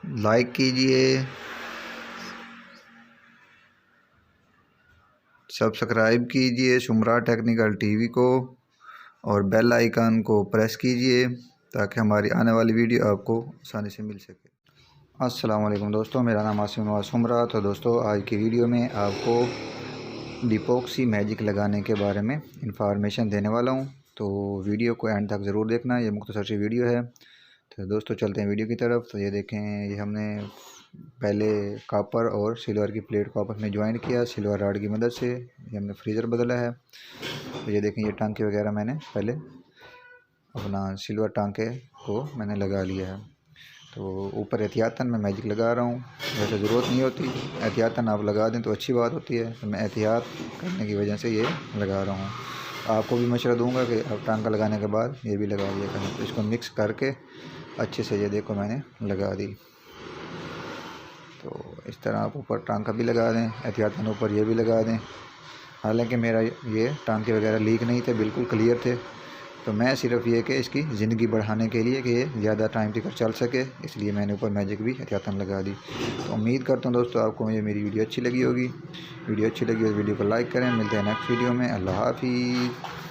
Like कीजिए, subscribe कीजिए शुमरा technical TV को और बेल आइकन को प्रेस कीजिए ताकि हमारी आने वाली वीडियो आपको आसानी से मिल सके। अस्सलाम वालेकुम दोस्तों, मेरा नाम आसिम नवाज शुमरा। तो दोस्तों, आज की वीडियो में आपको डिपॉक्सी मैजिक लगाने के बारे में इंफॉर्मेशन देने वाला हूं, तो वीडियो को एंड तक ज़रूर देखना। ये मुख्तसर सी वीडियो है। तो दोस्तों, चलते हैं वीडियो की तरफ। तो ये देखें, ये हमने पहले कॉपर और सिल्वर की प्लेट को आपस में ज्वाइन किया सिल्वर रॉड की मदद से। ये हमने फ्रीज़र बदला है। तो ये देखें, ये टांके वगैरह मैंने पहले अपना सिल्वर टांके को मैंने लगा लिया है। तो ऊपर एहतियातन मैं मैजिक लगा रहा हूँ, वैसे ज़रूरत नहीं होती, एहतियातन आप लगा दें तो अच्छी बात होती है। तो मैं एहतियात करने की वजह से ये लगा रहा हूँ। आपको भी मशवरा दूंगा कि आप टांका लगाने के बाद ये भी लगा दिया करें। तो इसको मिक्स करके अच्छे से ये देखो मैंने लगा दी। तो इस तरह आप ऊपर टांका भी लगा दें, एहतियातन ऊपर ये भी लगा दें। हालांकि मेरा ये टांके वगैरह लीक नहीं थे, बिल्कुल क्लियर थे। तो मैं सिर्फ ये कि इसकी ज़िंदगी बढ़ाने के लिए कि ये ज़्यादा टाइम तक चल सके, इसलिए मैंने ऊपर मैजिक भी एहतियातन लगा दी। तो उम्मीद करता हूँ दोस्तों आपको ये मेरी वीडियो अच्छी लगी होगी। वीडियो अच्छी लगी तो वीडियो को लाइक करें। मिलते हैं नेक्स्ट वीडियो में। अल्लाह हाफिज़।